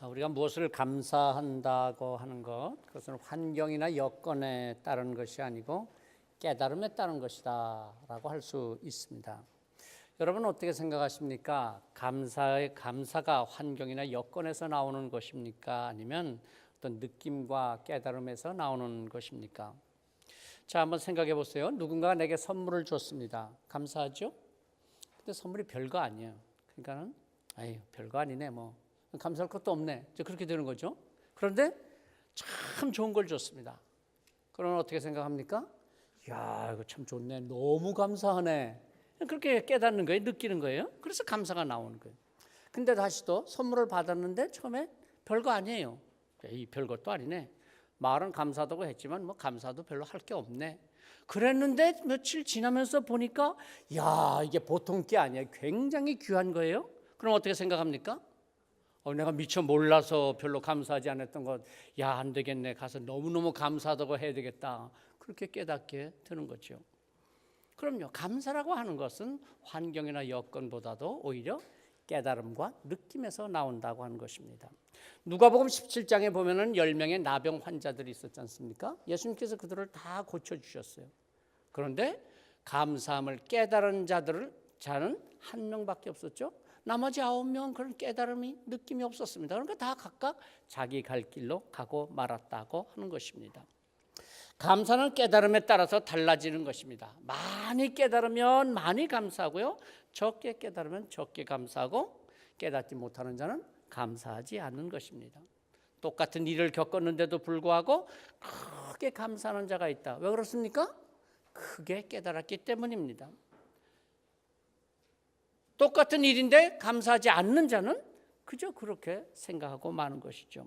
우리가 무엇을 감사한다고 하는 것, 그것은 환경이나 여건에 따른 것이 아니고 깨달음에 따른 것이다 라고 할 수 있습니다. 여러분 어떻게 생각하십니까? 감사가 환경이나 여건에서 나오는 것입니까? 아니면 어떤 느낌과 깨달음에서 나오는 것입니까? 자, 한번 생각해 보세요. 누군가가 내게 선물을 줬습니다. 감사하죠? 근데 선물이 별거 아니에요. 그러니까는 별거 아니네 뭐. 감사할 것도 없네. 그렇게 되는 거죠. 그런데 참 좋은 걸 줬습니다. 그러면 어떻게 생각합니까? 야, 이거 참 좋네. 너무 감사하네. 그렇게 깨닫는 거예요. 느끼는 거예요. 그래서 감사가 나오는 거예요. 근데 다시 또 선물을 받았는데 처음에 별거 아니에요. 이 별것도 아니네. 말은 감사하다고 했지만 뭐 감사도 별로 할 게 없네. 그랬는데 며칠 지나면서 보니까 야, 이게 보통 게 아니에요. 굉장히 귀한 거예요. 그럼 어떻게 생각합니까? 내가 미처 몰라서 별로 감사하지 않았던 것, 야, 안 되겠네. 가서 너무너무 감사하다고 해야 되겠다. 그렇게 깨닫게 되는 거죠. 그럼요. 감사라고 하는 것은 환경이나 여건보다도 오히려 깨달음과 느낌에서 나온다고 하는 것입니다. 누가복음 17장에 보면은 10명의 나병 환자들이 있었지 않습니까? 예수님께서 그들을 다 고쳐주셨어요. 그런데 감사함을 깨달은 자는 한 명밖에 없었죠. 나머지 9명은 그런 깨달음이 느낌이 없었습니다. 그러니까 다 각각 자기 갈 길로 가고 말았다고 하는 것입니다. 감사는 깨달음에 따라서 달라지는 것입니다. 많이 깨달으면 많이 감사하고요, 적게 깨달으면 적게 감사하고, 깨닫지 못하는 자는 감사하지 않는 것입니다. 똑같은 일을 겪었는데도 불구하고 크게 감사하는 자가 있다. 왜 그렇습니까? 크게 깨달았기 때문입니다. 똑같은 일인데 감사하지 않는 자는 그저 그렇게 생각하고 마는 것이죠.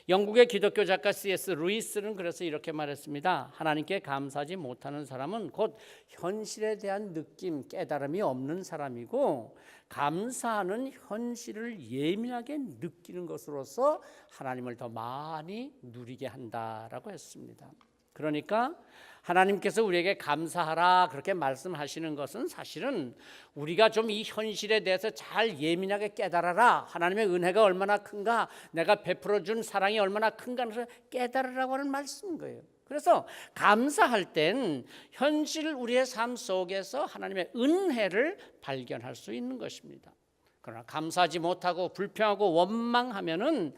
영국의 기독교 작가 C.S. 루이스는 그래서 이렇게 말했습니다. 하나님께 감사하지 못하는 사람은 곧 현실에 대한 느낌, 깨달음이 없는 사람이고, 감사하는 현실을 예민하게 느끼는 것으로서 하나님을 더 많이 누리게 한다라고 했습니다. 그러니까 하나님께서 우리에게 감사하라 그렇게 말씀하시는 것은 사실은 우리가 좀 이 현실에 대해서 잘 예민하게 깨달아라. 하나님의 은혜가 얼마나 큰가, 내가 베풀어 준 사랑이 얼마나 큰가를 깨달으라고 하는 말씀인 거예요. 그래서 감사할 땐 현실 우리의 삶 속에서 하나님의 은혜를 발견할 수 있는 것입니다. 그러나 감사하지 못하고 불평하고 원망하면은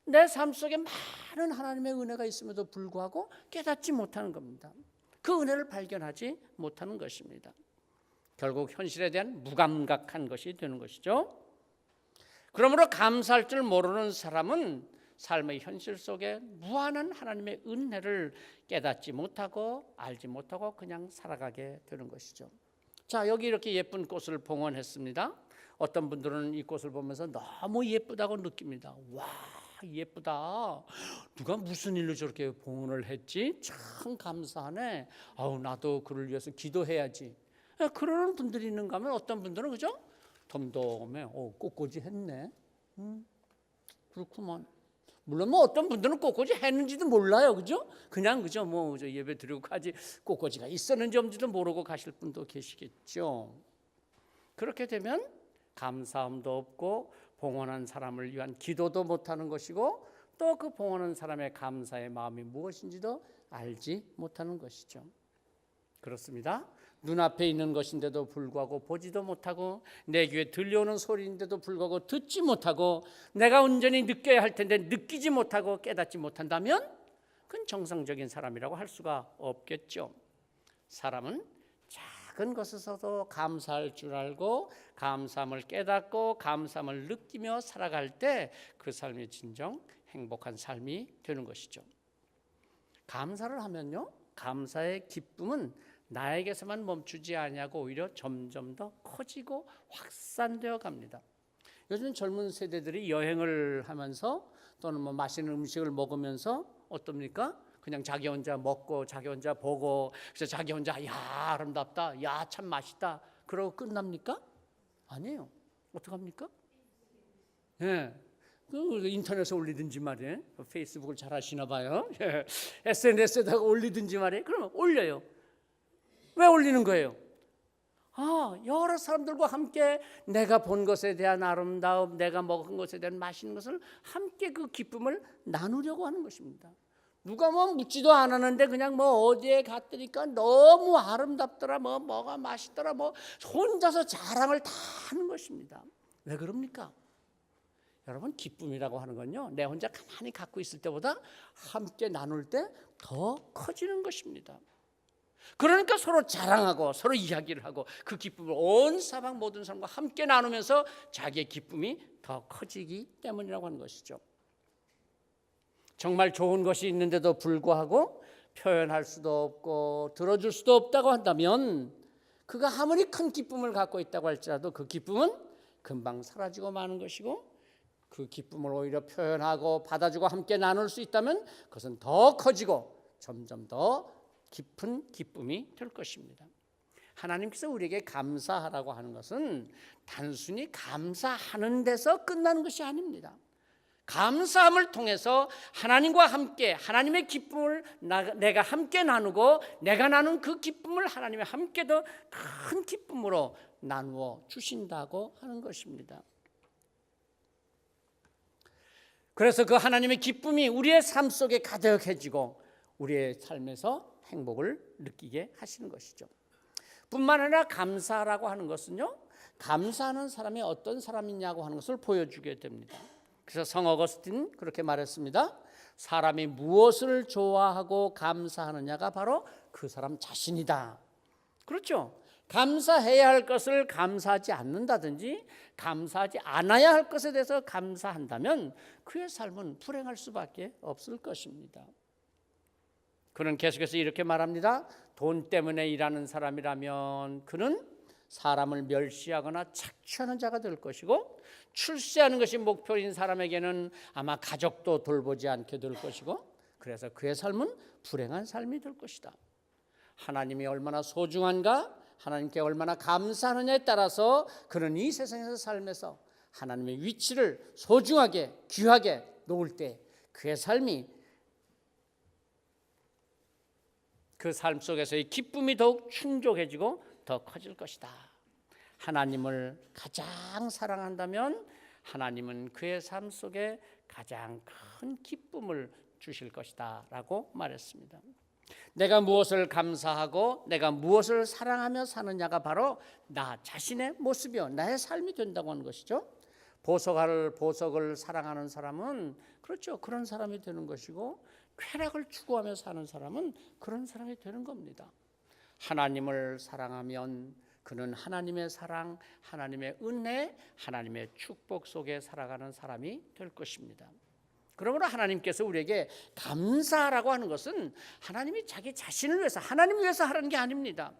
내 삶 속에 많은 하나님의 은혜가 있음에도 불구하고 깨닫지 못하는 겁니다. 그 은혜를 발견하지 못하는 것입니다. 결국 현실에 대한 무감각한 것이 되는 것이죠. 그러므로 감사할 줄 모르는 사람은 삶의 현실 속에 무한한 하나님의 은혜를 깨닫지 못하고 알지 못하고 그냥 살아가게 되는 것이죠. 자, 여기 이렇게 예쁜 꽃을 봉헌했습니다. 어떤 분들은 이 꽃을 보면서 너무 예쁘다고 느낍니다. 와, 예쁘다. 누가 무슨 일로 저렇게 봉헌을 했지? 참 감사하네. 나도 그를 위해서 기도해야지. 그러는 분들이 있는가 하면 어떤 분들은 그죠? 덤덤해. 꽃꽂이 했네. 그렇구만. 물론 뭐 어떤 분들은 꽃꽂이 했는지도 몰라요. 그죠? 그냥 그죠? 뭐 예배 드리고 가지 꽃꽂이가 있었는지 없는지도 모르고 가실 분도 계시겠죠. 그렇게 되면 감사함도 없고 봉헌한 사람을 위한 기도도 못하는 것이고, 또 그 봉헌한 사람의 감사의 마음이 무엇인지도 알지 못하는 것이죠. 그렇습니다. 눈앞에 있는 것인데도 불구하고 보지도 못하고, 내 귀에 들려오는 소리인데도 불구하고 듣지 못하고, 내가 온전히 느껴야 할 텐데 느끼지 못하고 깨닫지 못한다면 그건 정상적인 사람이라고 할 수가 없겠죠. 사람은 작은 것에서도 감사할 줄 알고 감사함을 깨닫고 감사함을 느끼며 살아갈 때 그 삶이 진정 행복한 삶이 되는 것이죠. 감사를 하면요, 감사의 기쁨은 나에게서만 멈추지 아니하고 오히려 점점 더 커지고 확산되어 갑니다. 요즘 젊은 세대들이 여행을 하면서 또는 뭐 맛있는 음식을 먹으면서 어떻습니까? 그냥 자기 혼자 먹고 자기 혼자 보고, 그래서 자기 혼자 야 아름답다, 야 참 맛있다 그러고 끝납니까? 아니에요. 어떡합니까? 예. 그 인터넷에 올리든지 말이에요. 페이스북을 잘 하시나 봐요. SNS에다가 올리든지 말이에요. 그러면 올려요. 왜 올리는 거예요? 여러 사람들과 함께 내가 본 것에 대한 아름다움, 내가 먹은 것에 대한 맛있는 것을 함께 그 기쁨을 나누려고 하는 것입니다. 누가 묻지도 않았는데 그냥 어디에 갔더니까 너무 아름답더라, 뭐가 맛있더라, 혼자서 자랑을 다 하는 것입니다. 왜 그럽니까? 여러분, 기쁨이라고 하는 건요, 내 혼자 가만히 갖고 있을 때보다 함께 나눌 때 더 커지는 것입니다. 그러니까 서로 자랑하고 서로 이야기를 하고 그 기쁨을 온 사방 모든 사람과 함께 나누면서 자기의 기쁨이 더 커지기 때문이라고 하는 것이죠. 정말 좋은 것이 있는데도 불구하고 표현할 수도 없고 들어줄 수도 없다고 한다면 그가 아무리 큰 기쁨을 갖고 있다고 할지라도 그 기쁨은 금방 사라지고 마는 것이고, 그 기쁨을 오히려 표현하고 받아주고 함께 나눌 수 있다면 그것은 더 커지고 점점 더 깊은 기쁨이 될 것입니다. 하나님께서 우리에게 감사하라고 하는 것은 단순히 감사하는 데서 끝나는 것이 아닙니다. 감사함을 통해서 하나님과 함께 하나님의 기쁨을 내가 함께 나누고 내가 나눈 그 기쁨을 하나님이 함께 더 큰 기쁨으로 나누어 주신다고 하는 것입니다. 그래서 그 하나님의 기쁨이 우리의 삶 속에 가득해지고 우리의 삶에서 행복을 느끼게 하시는 것이죠. 뿐만 아니라 감사라고 하는 것은요, 감사하는 사람이 어떤 사람이냐고 하는 것을 보여주게 됩니다. 그래서 성 어거스틴 그렇게 말했습니다. 사람이 무엇을 좋아하고 감사하느냐가 바로 그 사람 자신이다. 그렇죠? 감사해야 할 것을 감사하지 않는다든지 감사하지 않아야 할 것에 대해서 감사한다면 그의 삶은 불행할 수밖에 없을 것입니다. 그는 계속해서 이렇게 말합니다. 돈 때문에 일하는 사람이라면 그는 사람을 멸시하거나 착취하는 자가 될 것이고, 출세하는 것이 목표인 사람에게는 아마 가족도 돌보지 않게 될 것이고, 그래서 그의 삶은 불행한 삶이 될 것이다. 하나님이 얼마나 소중한가, 하나님께 얼마나 감사하느냐에 따라서 그는 이 세상에서 삶에서 하나님의 위치를 소중하게 귀하게 놓을 때 그의 삶이, 그 삶 속에서의 기쁨이 더욱 충족해지고 더 커질 것이다. 하나님을 가장 사랑한다면 하나님은 그의 삶 속에 가장 큰 기쁨을 주실 것이다 라고 말했습니다. 내가 무엇을 감사하고 내가 무엇을 사랑하며 사느냐가 바로 나 자신의 모습이요 나의 삶이 된다고 하는 것이죠. 보석을 사랑하는 사람은 그렇죠, 그런 사람이 되는 것이고, 쾌락을 추구하며 사는 사람은 그런 사람이 되는 겁니다. 하나님을 사랑하면 그는 하나님의 사랑, 하나님의 은혜, 하나님의 축복 속에 살아가는 사람이 될 것입니다. 그러므로 하나님께서 우리에게 감사라고 하는 것은 하나님이 자기 자신을 위해서, 하나님을 위해서 하라는 게 아닙니다.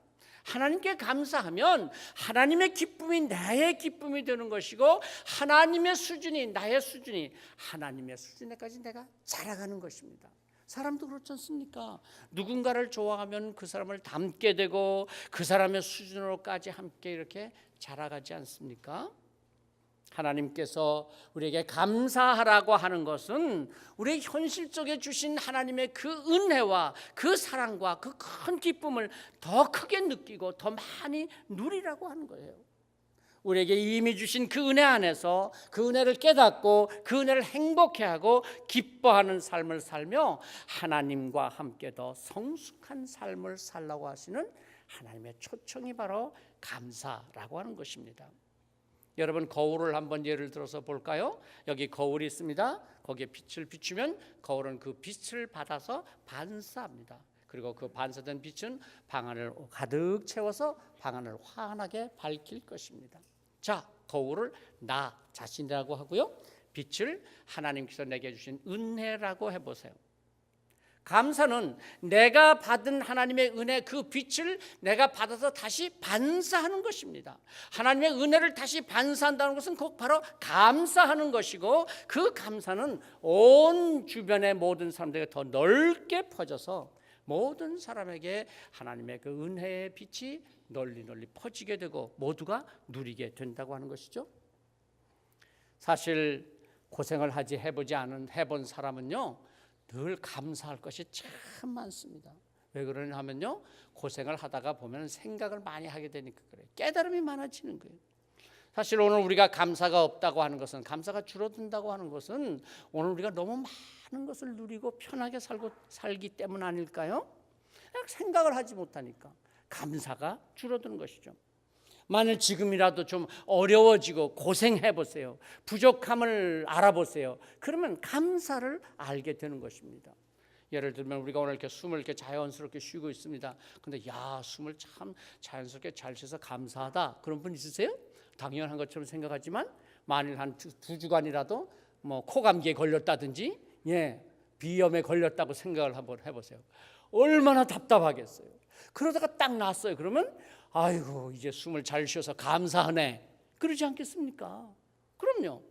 하나님께 감사하면 하나님의 기쁨이 나의 기쁨이 되는 것이고, 하나님의 수준이 나의 수준이 하나님의 수준에까지 내가 자라가는 것입니다. 사람도 그렇지 않습니까? 누군가를 좋아하면 그 사람을 닮게 되고 그 사람의 수준으로까지 함께 이렇게 자라가지 않습니까? 하나님께서 우리에게 감사하라고 하는 것은 우리 현실 속에 주신 하나님의 그 은혜와 그 사랑과 그 큰 기쁨을 더 크게 느끼고 더 많이 누리라고 하는 거예요. 우리에게 이미 주신 그 은혜 안에서 그 은혜를 깨닫고 그 은혜를 행복해하고 기뻐하는 삶을 살며 하나님과 함께 더 성숙한 삶을 살라고 하시는 하나님의 초청이 바로 감사라고 하는 것입니다. 여러분, 거울을 한번 예를 들어서 볼까요? 여기 거울이 있습니다. 거기에 빛을 비추면 거울은 그 빛을 받아서 반사합니다. 그리고 그 반사된 빛은 방 안을 가득 채워서 방 안을 환하게 밝힐 것입니다. 자, 거울을 나 자신이라고 하고요, 빛을 하나님께서 내게 주신 은혜라고 해보세요. 감사는 내가 받은 하나님의 은혜, 그 빛을 내가 받아서 다시 반사하는 것입니다. 하나님의 은혜를 다시 반사한다는 것은 곧 바로 감사하는 것이고, 그 감사는 온 주변의 모든 사람들에게 더 넓게 퍼져서 모든 사람에게 하나님의 그 은혜의 빛이 널리 퍼지게 되고 모두가 누리게 된다고 하는 것이죠. 사실 고생을 해본 사람은요 늘 감사할 것이 참 많습니다. 왜 그러냐 하면요, 고생을 하다가 보면 생각을 많이 하게 되니까 그래요. 깨달음이 많아지는 거예요. 사실 오늘 우리가 감사가 없다고 하는 것은, 감사가 줄어든다고 하는 것은 오늘 우리가 너무 많은 것을 누리고 편하게 살기 때문 아닐까요? 생각을 하지 못하니까 감사가 줄어드는 것이죠. 만일 지금이라도 좀 어려워지고 고생해 보세요. 부족함을 알아보세요. 그러면 감사를 알게 되는 것입니다. 예를 들면 우리가 오늘 이렇게 숨을 이렇게 자연스럽게 쉬고 있습니다. 근데 야, 숨을 참 자연스럽게 잘 쉬어서 감사하다. 그런 분 있으세요? 당연한 것처럼 생각하지만 만일 한 두 주간이라도 뭐 코감기에 걸렸다든지 비염에 걸렸다고 생각을 한번 해보세요. 얼마나 답답하겠어요. 그러다가 딱 났어요. 그러면 아이고, 이제 숨을 잘 쉬어서 감사하네, 그러지 않겠습니까? 그럼요.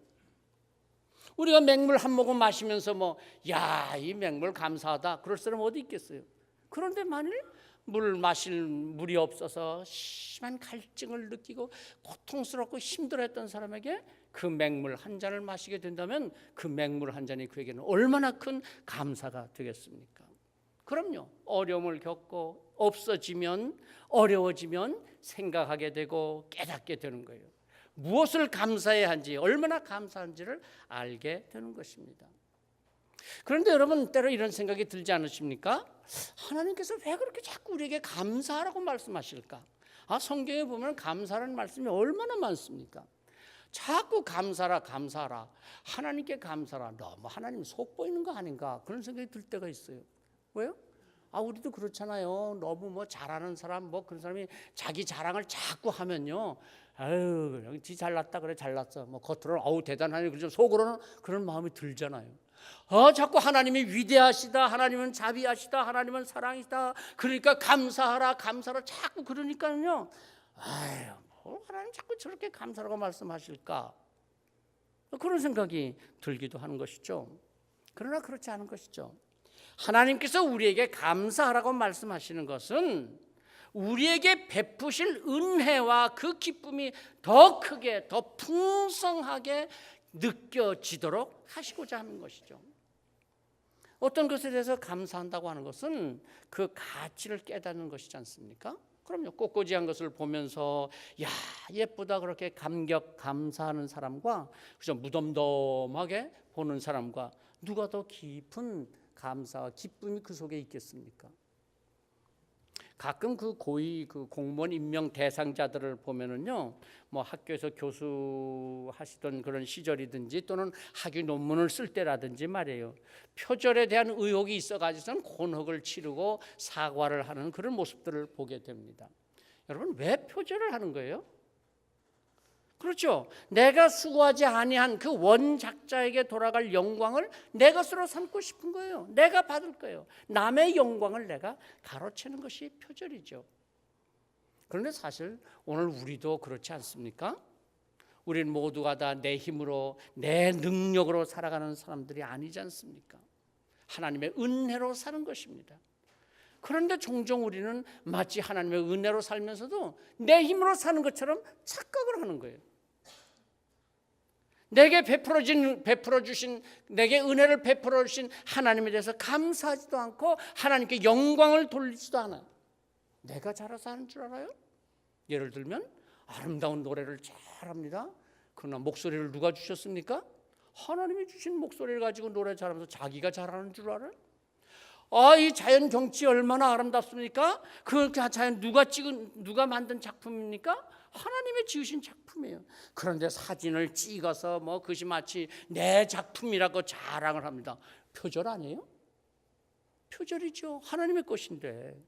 우리가 맹물 한 모금 마시면서 이 맹물 감사하다 그럴 사람 어디 있겠어요? 그런데 만일 물 마실 물이 없어서 심한 갈증을 느끼고 고통스럽고 힘들어했던 사람에게 그 맹물 한 잔을 마시게 된다면 그 맹물 한 잔이 그에게는 얼마나 큰 감사가 되겠습니까? 그럼요. 어려움을 겪고 없어지면, 어려워지면 생각하게 되고 깨닫게 되는 거예요. 무엇을 감사해야 한지, 얼마나 감사한지를 알게 되는 것입니다. 그런데 여러분, 때로 이런 생각이 들지 않으십니까? 하나님께서 왜 그렇게 자꾸 우리에게 감사하라고 말씀하실까? 성경에 보면 감사라는 말씀이 얼마나 많습니까? 자꾸 감사라 하나님께 감사라, 너무 하나님 속 보이는 거 아닌가, 그런 생각이 들 때가 있어요. 왜요? 우리도 그렇잖아요. 너무 잘하는 사람, 그런 사람이 자기 자랑을 자꾸 하면요, 아유, 지 잘났다 그래, 잘났어. 겉으로는 대단하네, 그러죠. 속으로는 그런 마음이 들잖아요. 자꾸 하나님이 위대하시다, 하나님은 자비하시다, 하나님은 사랑이다, 그러니까 감사하라 자꾸 그러니까요. 아유, 하나님 자꾸 저렇게 감사라고 말씀하실까? 그런 생각이 들기도 하는 것이죠. 그러나 그렇지 않은 것이죠. 하나님께서 우리에게 감사하라고 말씀하시는 것은 우리에게 베푸실 은혜와 그 기쁨이 더 크게, 더 풍성하게 느껴지도록 하시고자 하는 것이죠. 어떤 것에 대해서 감사한다고 하는 것은 그 가치를 깨닫는 것이지 않습니까? 그럼요. 꽃꽂이한 것을 보면서 야, 예쁘다 그렇게 감사하는 사람과 그저 무덤덤하게 보는 사람과 누가 더 깊은 감사와 기쁨이 그 속에 있겠습니까? 가끔 그 고위 공무원 임명 대상자들을 보면은요, 학교에서 교수하시던 그런 시절이든지 또는 학위 논문을 쓸 때라든지 말이에요, 표절에 대한 의혹이 있어가지고는 곤혹을 치르고 사과를 하는 그런 모습들을 보게 됩니다. 여러분, 왜 표절을 하는 거예요? 그렇죠. 내가 수고하지 아니한 그 원작자에게 돌아갈 영광을 내 것으로 삼고 싶은 거예요. 내가 받을 거예요. 남의 영광을 내가 가로채는 것이 표절이죠. 그런데 사실 오늘 우리도 그렇지 않습니까? 우리는 모두가 다 내 힘으로, 내 능력으로 살아가는 사람들이 아니지 않습니까? 하나님의 은혜로 사는 것입니다. 그런데 종종 우리는 마치 하나님의 은혜로 살면서도 내 힘으로 사는 것처럼 착각을 하는 거예요. 내게 내게 은혜를 베풀어 주신 하나님에 대해서 감사하지도 않고 하나님께 영광을 돌리지도 않아요. 내가 잘해서 하는 줄 알아요? 예를 들면 아름다운 노래를 잘합니다. 그러나 목소리를 누가 주셨습니까? 하나님이 주신 목소리를 가지고 노래 잘하면서 자기가 잘하는 줄 알아요? 이 자연 경치 얼마나 아름답습니까? 그 자연 누가 만든 작품입니까? 하나님이 지으신 작품이에요. 그런데 사진을 찍어서 그것이 마치 내 작품이라고 자랑을 합니다. 표절 아니에요? 표절이죠. 하나님의 것인데.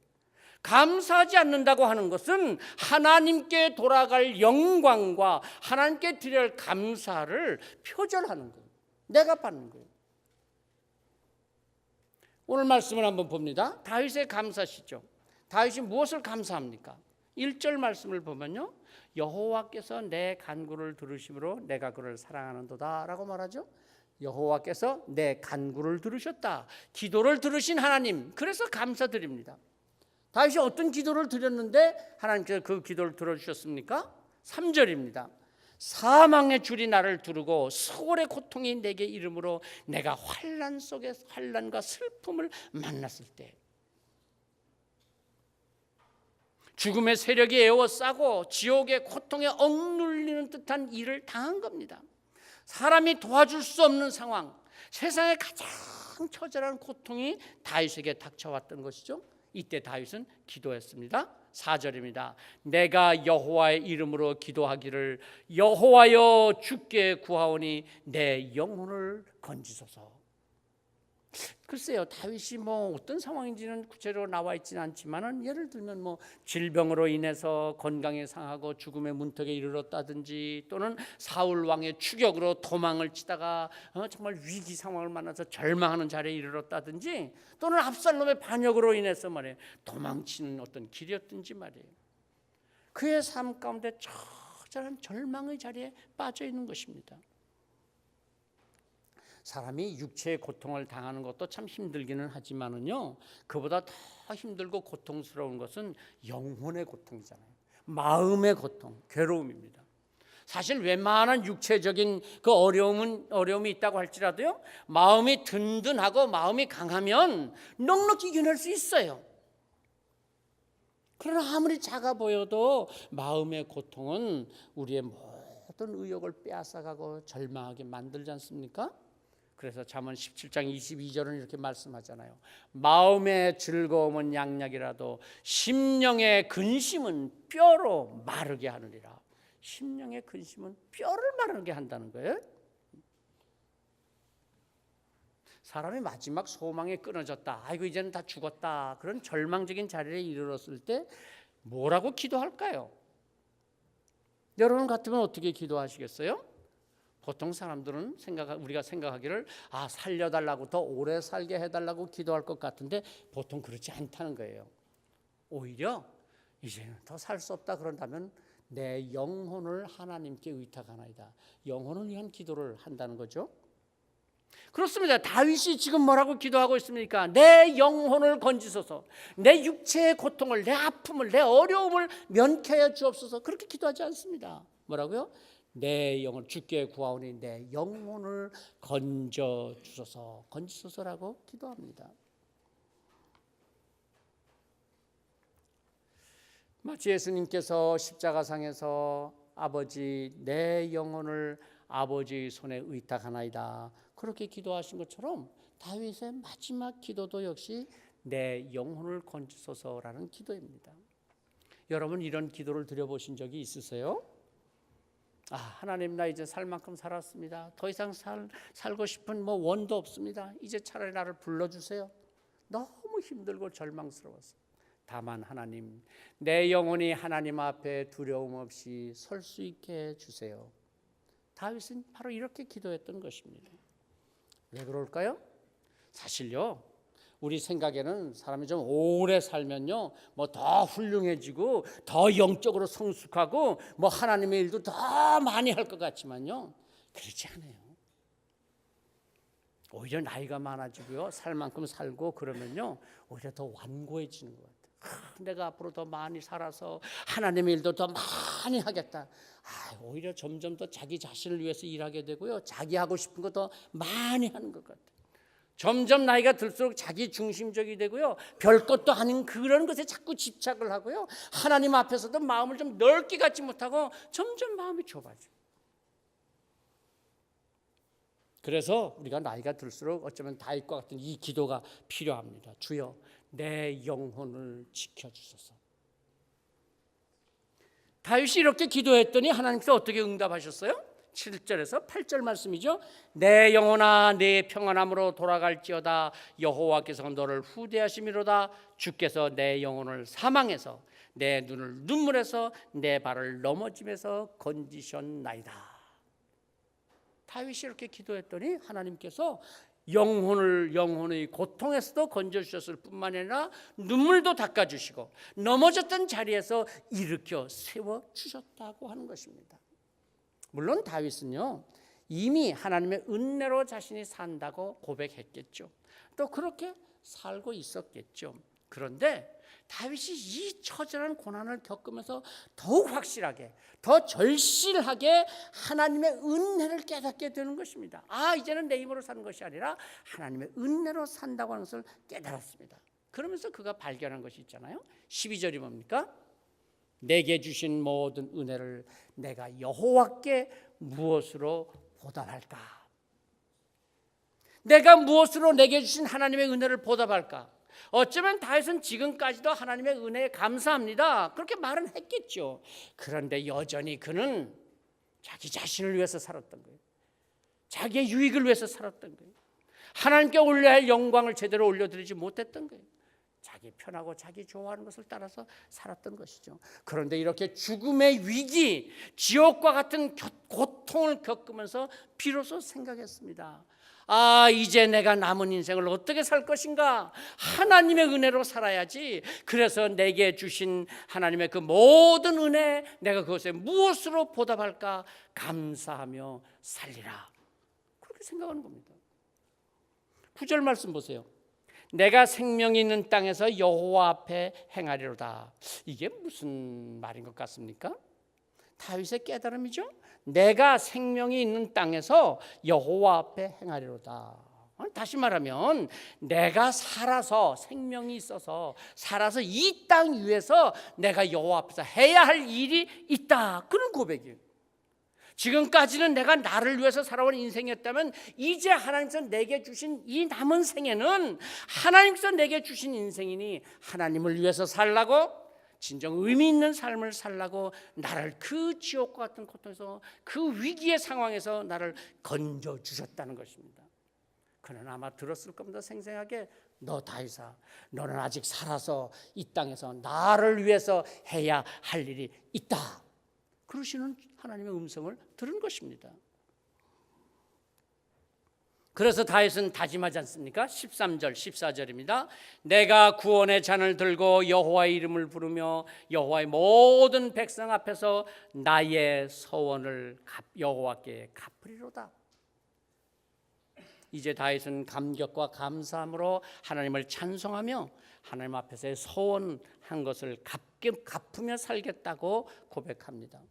감사하지 않는다고 하는 것은 하나님께 돌아갈 영광과 하나님께 드려야 할 감사를 표절하는 거예요. 내가 받는 거예요. 오늘 말씀을 한번 봅니다. 다윗의 감사시죠. 다윗이 무엇을 감사합니까? 1절 말씀을 보면요, 여호와께서 내 간구를 들으심으로 내가 그를 사랑하는도다 라고 말하죠. 여호와께서 내 간구를 들으셨다. 기도를 들으신 하나님, 그래서 감사드립니다. 다윗이 어떤 기도를 드렸는데 하나님께서 그 기도를 들어주셨습니까? 3절입니다. 사망의 줄이 나를 두르고 수월의 고통이 내게 이름으로 내가 환난 속에 환난과 슬픔을 만났을 때. 죽음의 세력이 에워싸고 지옥의 고통에 억눌리는 듯한 일을 당한 겁니다. 사람이 도와줄 수 없는 상황, 세상의 가장 처절한 고통이 다윗에게 닥쳐왔던 것이죠. 이때 다윗은 기도했습니다. 4절입니다. 내가 여호와의 이름으로 기도하기를 여호와여 주께 구하오니 내 영혼을 건지소서. 글쎄요, 다윗이 뭐 어떤 상황인지는 구체적으로 나와 있지는 않지만은 예를 들면 뭐 질병으로 인해서 건강이 상하고 죽음의 문턱에 이르렀다든지, 또는 사울 왕의 추격으로 도망을 치다가 정말 위기 상황을 만나서 절망하는 자리에 이르렀다든지, 또는 압살롬의 반역으로 인해서 말이에요 도망치는 어떤 길이었든지 말이에요, 그의 삶 가운데 처절한 절망의 자리에 빠져 있는 것입니다. 사람이 육체의 고통을 당하는 것도 참 힘들기는 하지만은요, 그보다 더 힘들고 고통스러운 것은 영혼의 고통이잖아요. 마음의 고통, 괴로움입니다. 사실 웬만한 육체적인 그 어려움이 있다고 할지라도요, 마음이 든든하고 마음이 강하면 넉넉히 이겨낼 수 있어요. 그러나 아무리 작아 보여도 마음의 고통은 우리의 모든 의욕을 빼앗아가고 절망하게 만들지 않습니까? 그래서 잠언 17장 22절은 이렇게 말씀하잖아요. 마음의 즐거움은 양약이라도 심령의 근심은 뼈로 마르게 하느니라. 심령의 근심은 뼈를 마르게 한다는 거예요. 사람이 마지막 소망이 끊어졌다, 아이고 이제는 다 죽었다, 그런 절망적인 자리에 이르렀을 때 뭐라고 기도할까요? 여러분 같으면 어떻게 기도하시겠어요? 보통 사람들은 우리가 생각하기를 살려달라고, 더 오래 살게 해달라고 기도할 것 같은데 보통 그렇지 않다는 거예요. 오히려 이제는 더 살 수 없다 그런다면 내 영혼을 하나님께 의탁하나이다, 영혼을 위한 기도를 한다는 거죠. 그렇습니다. 다윗이 지금 뭐라고 기도하고 있습니까? 내 영혼을 건지소서, 내 육체의 고통을, 내 아픔을, 내 어려움을 면케하여 주옵소서, 그렇게 기도하지 않습니다. 뭐라고요? 내 영을 주께 구하오니 내 영혼을 건져 주소서, 건지소서라고 기도합니다. 마치 예수님께서 십자가상에서 아버지 내 영혼을 아버지의 손에 의탁하나이다 그렇게 기도하신 것처럼 다윗의 마지막 기도도 역시 내 영혼을 건지소서라는 기도입니다. 여러분 이런 기도를 드려보신 적이 있으세요? 하나님 나 이제 살 만큼 살았습니다. 더 이상 살고 싶은 원도 없습니다. 이제 차라리 나를 불러주세요. 너무 힘들고 절망스러웠어요. 다만 하나님, 내 영혼이 하나님 앞에 두려움 없이 설 수 있게 해주세요. 다윗은 바로 이렇게 기도했던 것입니다. 왜 그럴까요? 사실요, 우리 생각에는 사람이 좀 오래 살면요, 더 훌륭해지고 더 영적으로 성숙하고 하나님의 일도 더 많이 할 것 같지만요, 그렇지 않아요. 오히려 나이가 많아지고요, 살 만큼 살고 그러면요, 오히려 더 완고해지는 것 같아요. 내가 앞으로 더 많이 살아서 하나님의 일도 더 많이 하겠다. 오히려 점점 더 자기 자신을 위해서 일하게 되고요, 자기 하고 싶은 거 더 많이 하는 것 같아요. 점점 나이가 들수록 자기 중심적이 되고요, 별것도 아닌 그런 것에 자꾸 집착을 하고요, 하나님 앞에서도 마음을 좀 넓게 갖지 못하고 점점 마음이 좁아져요. 그래서 우리가 나이가 들수록 어쩌면 다윗과 같은 이 기도가 필요합니다. 주여 내 영혼을 지켜주소서. 다윗이 이렇게 기도했더니 하나님께서 어떻게 응답하셨어요? 7절에서 8절 말씀이죠. 내 영혼아 내 평안함으로 돌아갈지어다 여호와께서 너를 후대하심이로다. 주께서 내 영혼을 사망에서 내 눈을 눈물에서 내 발을 넘어짐에서 건지셨나이다. 다윗이 이렇게 기도했더니 하나님께서 영혼의 고통에서도 건져주셨을 뿐만 아니라 눈물도 닦아주시고 넘어졌던 자리에서 일으켜 세워주셨다고 하는 것입니다. 물론 다윗은요, 이미 하나님의 은혜로 자신이 산다고 고백했겠죠. 또 그렇게 살고 있었겠죠. 그런데 다윗이 이 처절한 고난을 겪으면서 더욱 확실하게, 더 절실하게 하나님의 은혜를 깨닫게 되는 것입니다. 이제는 내 힘으로 사는 것이 아니라 하나님의 은혜로 산다고 하는 것을 깨달았습니다. 그러면서 그가 발견한 것이 있잖아요. 12절이 뭡니까? 내게 주신 모든 은혜를 내가 여호와께 무엇으로 보답할까? 내가 무엇으로 내게 주신 하나님의 은혜를 보답할까? 어쩌면 다윗은 지금까지도 하나님의 은혜에 감사합니다, 그렇게 말은 했겠죠. 그런데 여전히 그는 자기 자신을 위해서 살았던 거예요. 자기의 유익을 위해서 살았던 거예요. 하나님께 올려야 할 영광을 제대로 올려드리지 못했던 거예요. 자기 편하고 자기 좋아하는 것을 따라서 살았던 것이죠. 그런데 이렇게 죽음의 위기, 지옥과 같은 고통을 겪으면서 비로소 생각했습니다. 이제 내가 남은 인생을 어떻게 살 것인가? 하나님의 은혜로 살아야지. 그래서 내게 주신 하나님의 그 모든 은혜, 내가 그것에 무엇으로 보답할까? 감사하며 살리라. 그렇게 생각하는 겁니다. 9절 말씀 보세요. 내가 생명이 있는 땅에서 여호와 앞에 행하리로다. 이게 무슨 말인 것 같습니까? 다윗의 깨달음이죠. 내가 생명이 있는 땅에서 여호와 앞에 행하리로다. 다시 말하면 내가 살아서, 생명이 있어서 살아서 이 땅 위에서 내가 여호와 앞에서 해야 할 일이 있다, 그런 고백이에요. 지금까지는 내가 나를 위해서 살아온 인생이었다면 이제 하나님께서 내게 주신 이 남은 생애는 하나님께서 내게 주신 인생이니 하나님을 위해서 살라고, 진정 의미 있는 삶을 살라고 나를 그 지옥과 같은 고통에서, 그 위기의 상황에서 나를 건져주셨다는 것입니다. 그는 아마 들었을 겁니다. 생생하게. 너 다윗아, 너는 아직 살아서 이 땅에서 나를 위해서 해야 할 일이 있다, 그러시는 하나님의 음성을 들은 것입니다. 그래서 다윗은 다짐하지 않습니까? 13절 14절입니다. 내가 구원의 잔을 들고 여호와의 이름을 부르며 여호와의 모든 백성 앞에서 나의 서원을 여호와께 갚으리로다. 이제 다윗은 감격과 감사함으로 하나님을 찬송하며 하나님 앞에서의 서원한 것을 갚으며 살겠다고 고백합니다.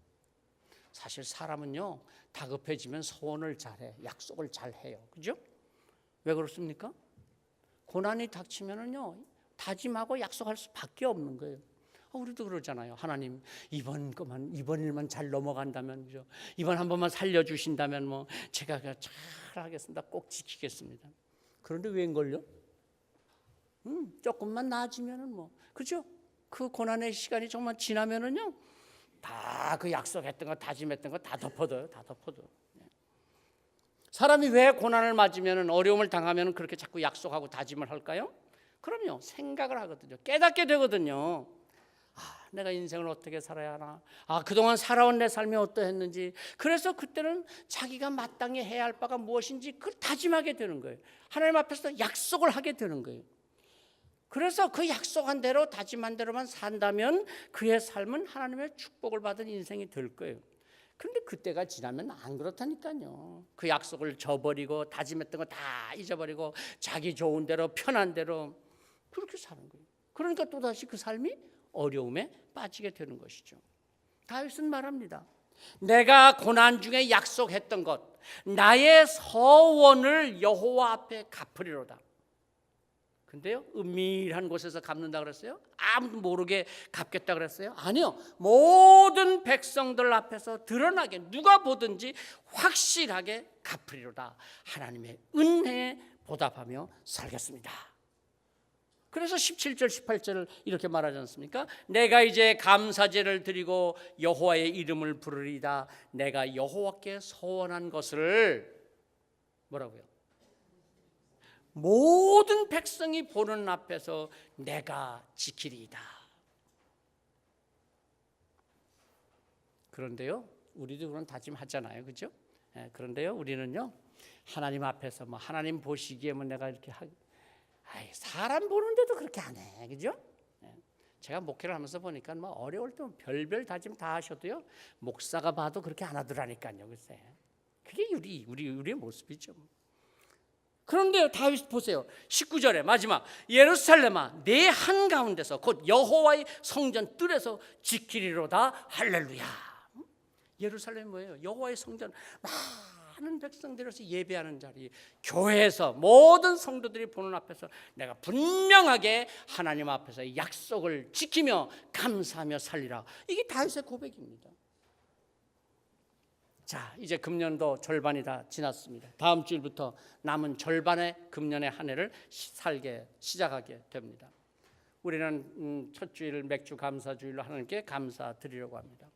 사실 사람은요, 다급해지면 소원을 잘해, 약속을 잘해요. 그죠? 왜 그렇습니까? 고난이 닥치면은요, 다짐하고 약속할 수밖에 없는 거예요. 우리도 그러잖아요. 하나님, 이번 일만 잘 넘어간다면, 그죠? 이번 한 번만 살려주신다면 뭐 제가 잘 하겠습니다. 꼭 지키겠습니다. 그런데 웬걸요? 조금만 나아지면은 뭐, 그죠? 그 고난의 시간이 정말 지나면은요, 다 그 약속했던 거, 다짐했던 거 다 덮어둬요. 다 덮어둬. 사람이 왜 고난을 맞으면, 어려움을 당하면 그렇게 자꾸 약속하고 다짐을 할까요? 그럼요, 생각을 하거든요. 깨닫게 되거든요. 내가 인생을 어떻게 살아야 하나? 그동안 살아온 내 삶이 어떠했는지. 그래서 그때는 자기가 마땅히 해야 할 바가 무엇인지 그걸 다짐하게 되는 거예요. 하나님 앞에서 약속을 하게 되는 거예요. 그래서 그 약속한 대로, 다짐한 대로만 산다면 그의 삶은 하나님의 축복을 받은 인생이 될 거예요. 그런데 그때가 지나면 안 그렇다니까요. 그 약속을 저버리고 다짐했던 거 다 잊어버리고 자기 좋은 대로, 편한 대로 그렇게 사는 거예요. 그러니까 또다시 그 삶이 어려움에 빠지게 되는 것이죠. 다윗은 말합니다. 내가 고난 중에 약속했던 것, 나의 서원을 여호와 앞에 갚으리로다. 근데요, 은밀한 곳에서 갚는다 그랬어요? 아무도 모르게 갚겠다 그랬어요? 아니요, 모든 백성들 앞에서 드러나게, 누가 보든지 확실하게 갚으리로다. 하나님의 은혜에 보답하며 살겠습니다. 그래서 17절 18절을 이렇게 말하지 않습니까? 내가 이제 감사제를 드리고 여호와의 이름을 부르리다. 내가 여호와께 소원한 것을 뭐라고요? 모든 백성이 보는 앞에서 내가 지키리이다. 그런데요, 우리도 그런 다짐하잖아요, 그죠? 그런데요, 우리는요, 하나님 앞에서 뭐 하나님 보시기에 뭐 내가 이렇게 사람 보는데도 그렇게 안 해, 그죠? 제가 목회를 하면서 보니까 뭐 어려울 때 별별 다짐 다 하셔도요, 목사가 봐도 그렇게 안 하더라니까요, 글쎄. 그게 우리의 모습이죠. 그런데 다윗 보세요. 19절에 마지막, 예루살렘아 내 한가운데서 곧 여호와의 성전 뜰에서 지키리로다. 할렐루야. 예루살렘이 뭐예요? 여호와의 성전, 많은 백성들에서 예배하는 자리, 교회에서 모든 성도들이 보는 앞에서 내가 분명하게 하나님 앞에서 약속을 지키며 감사하며 살리라. 이게 다윗의 고백입니다. 자, 이제 금년도 절반이 다 지났습니다. 다음 주일부터 남은 절반의 금년의 한 해를 살게 시작하게 됩니다. 우리는 첫 주일 맥주 감사주일로 하나님께 감사드리려고 합니다.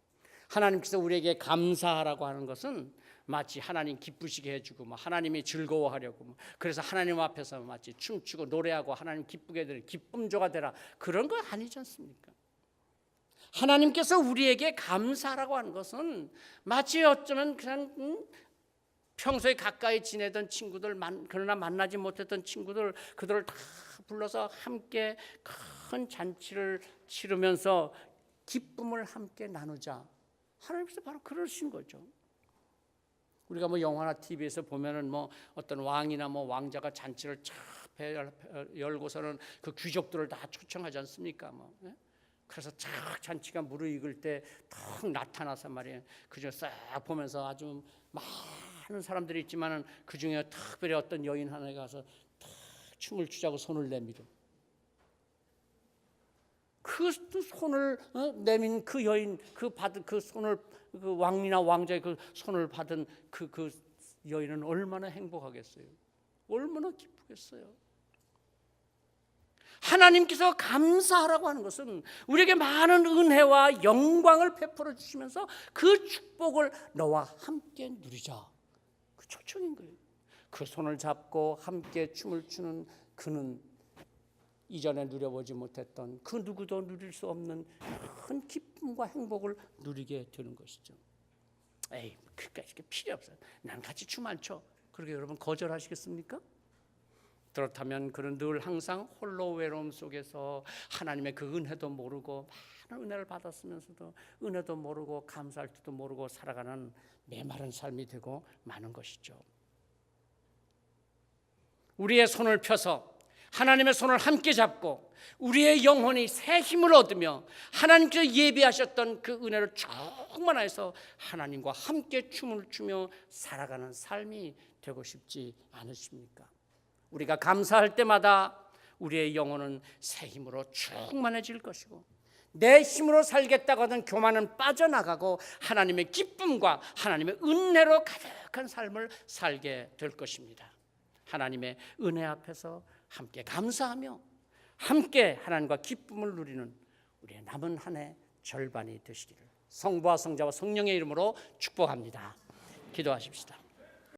하나님께서 우리에게 감사하라고 하는 것은 마치 하나님 기쁘시게 해주고 하나님이 즐거워하려고 그래서 하나님 앞에서 마치 춤추고 노래하고 하나님 기쁘게 되라, 기쁨조가 되라, 그런 거 아니지 않습니까? 하나님께서 우리에게 감사라고 하는 것은 마치 어쩌면 그냥 평소에 가까이 지내던 친구들, 그러나 만나지 못했던 친구들, 그들을 다 불러서 함께 큰 잔치를 치르면서 기쁨을 함께 나누자. 하나님께서 바로 그러신 거죠. 우리가 영화나 TV에서 보면은 어떤 왕이나 왕자가 잔치를 쫙 열고서는 그 귀족들을 다 초청하지 않습니까? 그래서 쫙 잔치가 무르익을 때 탁 나타나서 말이에요. 그저 싹 보면서 아주 많은 사람들이 있지만은 그 중에 특별히 어떤 여인 하나에 가서 탁 춤을 추자고 손을 내밀어. 그 손을 내민 그 여인, 그 받은 그 손을, 그 왕이나 왕자의 그 손을 받은 그 여인은 얼마나 행복하겠어요. 얼마나 기쁘겠어요. 하나님께서 감사하라고 하는 것은 우리에게 많은 은혜와 영광을 베풀어 주시면서 그 축복을 너와 함께 누리자, 그 초청인 거예요. 그 손을 잡고 함께 춤을 추는 그는 이전에 누려보지 못했던 그 누구도 누릴 수 없는 큰 기쁨과 행복을 누리게 되는 것이죠. 에이, 그까짓 게 필요 없어요. 난 같이 춤 안 춰. 그러게 여러분 거절하시겠습니까? 그렇다면 그는 늘 항상 홀로 외로움 속에서 하나님의 그 은혜도 모르고 많은 은혜를 받았으면서도 은혜도 모르고 감사할 줄도 모르고 살아가는 메마른 삶이 되고 마는 것이죠. 우리의 손을 펴서 하나님의 손을 함께 잡고 우리의 영혼이 새 힘을 얻으며 하나님께서 예비하셨던 그 은혜를 충만해서 하나님과 함께 춤을 추며 살아가는 삶이 되고 싶지 않으십니까? 우리가 감사할 때마다 우리의 영혼은 새 힘으로 충만해질 것이고 내 힘으로 살겠다고 하던 교만은 빠져나가고 하나님의 기쁨과 하나님의 은혜로 가득한 삶을 살게 될 것입니다. 하나님의 은혜 앞에서 함께 감사하며 함께 하나님과 기쁨을 누리는 우리의 남은 한 해 절반이 되시기를 성부와 성자와 성령의 이름으로 축복합니다. 기도하십시다.